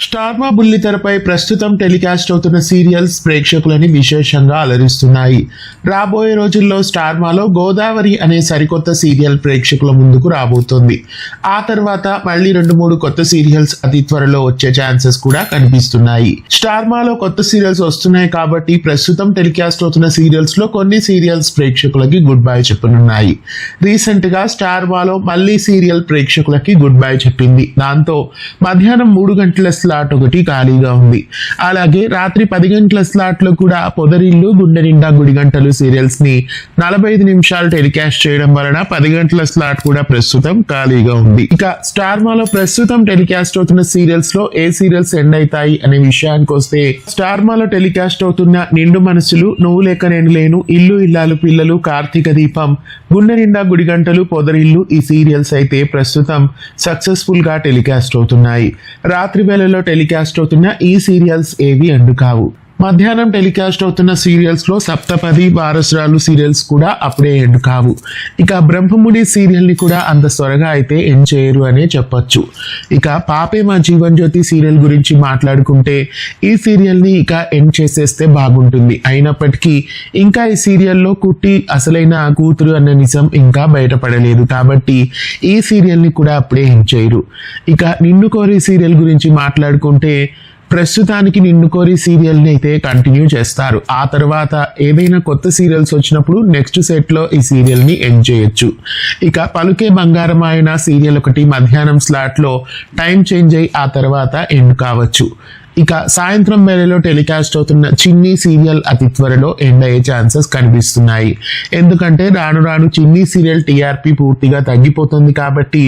స్టార్మా బుల్లితెరపై ప్రస్తుతం టెలికాస్ట్ అవుతున్న సీరియల్స్ ప్రేక్షకులని విశేషంగా అలరిస్తున్నాయి. రాబోయే రోజుల్లో స్టార్మాలో గోదావరి అనే సరికొత్త సీరియల్ ప్రేక్షకుల ముందుకు రాబోతోంది. ఆ తర్వాత మళ్ళీ 2-3 కొత్త సీరియల్స్ అతి త్వరలో వచ్చే ఛాన్సెస్ కూడా కనిపిస్తున్నాయి. స్టార్మాలో కొత్త సీరియల్స్ వస్తున్నాయి కాబట్టి ప్రస్తుతం టెలికాస్ట్ అవుతున్న సీరియల్స్ లో కొన్ని సీరియల్స్ ప్రేక్షకులకి గుడ్ బై చెప్పనున్నాయి. రీసెంట్ గా స్టార్మాలో మళ్ళీ సీరియల్ ప్రేక్షకులకి గుడ్ బై చెప్పింది. దాంతో మధ్యాహ్నం 3 గంటల స్లాట్ ఒకటి ఖాళీగా ఉంది. అలాగే రాత్రి 10 గంటల స్లాట్ లో కూడా పొదరిల్లు, గుండె నిండా గుడిగంటలు సీరియల్స్ ని 45 నిమిషాలు టెలికాస్ట్ చేయడం వలన 10 గంటల స్లాట్ కూడా ప్రస్తుతం ఖాళీగా ఉంది. ఇక స్టార్మాలో ప్రస్తుతం టెలికాస్ట్ అవుతున్న సీరియల్స్ లో ఏ సీరియల్స్ ఎండ్ అవుతాయి అనే విషయానికి వస్తే, స్టార్మాలో టెలికాస్ట్ అవుతున్న నిండు మనసులు, నువ్వు లేక నేను లేను, ఇల్లు ఇల్లాలు పిల్లలు, కార్తీక దీపం, గుండె నిండా గుడిగంటలు, పొదరిల్లు ఈ సీరియల్స్ అయితే ప్రస్తుతం సక్సెస్ఫుల్ గా టెలికాస్ట్ అవుతున్నాయి. రాత్రి వేళలో టెలికాస్ట్ అవుతున్న ఈ సీరియల్స్ ఏవి ఎండ్ కావు. మధ్యాహ్నం టెలికాస్ట్ అవుతున్న సీరియల్స్ లో సప్తపది, వారసురాలు సీరియల్స్ కూడా అప్పుడే ఎండ్ కావు. ఇక బ్రహ్మముడి సీరియల్ ని కూడా అంత త్వరగా అయితే ఎండ్ చేయరు అనే చెప్పొచ్చు. ఇక పాపే మా జీవన్ జ్యోతి సీరియల్ గురించి మాట్లాడుకుంటే, ఈ సీరియల్ ని ఇక ఎండ్ చేసేస్తే బాగుంటుంది. అయినప్పటికీ ఇంకా ఈ సీరియల్లో కుట్టి అసలైన కూతురు అన్న నిజం ఇంకా బయటపడలేదు కాబట్టి ఈ సీరియల్ ని కూడా అప్పుడే ఎండ్ చేయరు. ఇక నిన్ను కోరి సీరియల్ గురించి మాట్లాడుకుంటే, ప్రస్తుతానికి నిన్ను కోరి సీరియల్ ని అయితే కంటిన్యూ చేస్తారు. ఆ తర్వాత ఏదైనా కొత్త సీరియల్స్ వచ్చినప్పుడు నెక్స్ట్ సెట్ లో ఈ సీరియల్ ని ఎండ్ చేయొచ్చు. ఇక పలుకే బంగారమాయన సీరియల్ ఒకటి మధ్యాహ్నం స్లాట్ లో టైం చేంజ్ అయ్యి ఆ తర్వాత ఎండ్ కావచ్చు. ఇక సాయంత్రం వేళలో టెలికాస్ట్ అవుతున్న చిన్ని సీరియల్ అతి త్వరలో ఎండ్ అయ్యే ఛాన్సెస్ కనిపిస్తున్నాయి. ఎందుకంటే రాను రాను చిన్ని సీరియల్ టీఆర్పీ పూర్తిగా తగ్గిపోతుంది కాబట్టి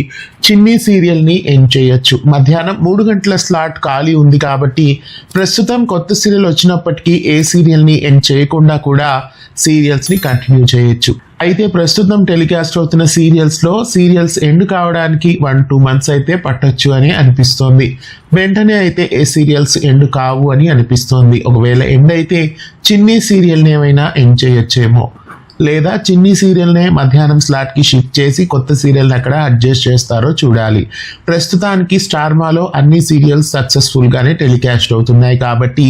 చిన్ని సీరియల్ ని ఎండ్ చేయొచ్చు. మధ్యాహ్నం 3 గంటల స్లాట్ ఖాళీ ఉంది కాబట్టి ప్రస్తుతం కొత్త సీరియల్ వచ్చినప్పటికీ ఏ సీరియల్ ని ఎండ్ చేయకుండా కూడా సీరియల్స్ ని కంటిన్యూ చేయొచ్చు. అయితే ప్రస్తుతం టెలికాస్ట్ అవుతున్న సీరియల్స్ లో సీరియల్స్ ఎండ్ కావడానికి 1-2 మంత్స్ అయితే పట్టొచ్చు అని అనిపిస్తోంది. వెంటనే అయితే ఏ సీరియల్స్ ఎండ్ కావు అని అనిపిస్తోంది. ఒకవేళ ఎండ్ అయితే చిన్ని సీరియల్ ని ఏమైనా ఎండ్ చేయొచ్చేమో, లేదా చిన్ని సీరియల్నే మధ్యాహ్నం స్లాట్కి షిఫ్ట్ చేసి కొత్త సీరియల్ని అక్కడ అడ్జస్ట్ చేస్తారో చూడాలి. ప్రస్తుతానికి స్టార్మాలో అన్ని సీరియల్స్ సక్సెస్ఫుల్గానే టెలికాస్ట్ అవుతున్నాయి కాబట్టి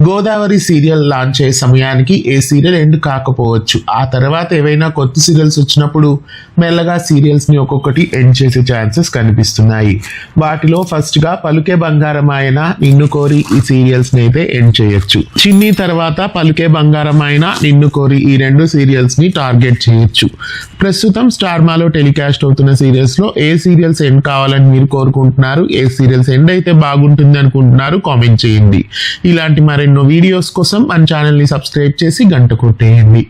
గోదావరి సీరియల్ లాంచ్ అయ్యే సమయానికి ఏ సీరియల్ ఎండ్ కాకపోవచ్చు. ఆ తర్వాత ఏవైనా కొత్త సీరియల్స్ వచ్చినప్పుడు మెల్లగా సీరియల్స్ని ఒక్కొక్కటి ఎండ్ చేసే ఛాన్సెస్ కనిపిస్తున్నాయి. వాటిలో ఫస్ట్గా పలుకే బంగారమాయన, నిన్ను కోరి ఈ సీరియల్స్ని అయితే ఎండ్ చేయొచ్చు. చిన్ని తర్వాత పలుకే బంగారమాయన, నిన్ను కోరి ఈ 2 సీరియల్స్ ని టార్గెట్ చేయొచ్చు. ప్రస్తుతం స్టార్మాలో టెలికాస్ట్ అవుతున్న సీరియల్స్ లో ఏ సీరియల్స్ ఎండ్ కావాలని మీరు కోరుకుంటున్నారు, ఏ సీరియల్స్ ఎండ్ అయితే బాగుంటుంది అనుకుంటున్నారు కామెంట్ చేయండి. ఇలాంటి మరెన్నో వీడియోస్ కోసం మన ఛానల్ ని సబ్స్క్రైబ్ చేసి గంట కొట్టేయండి.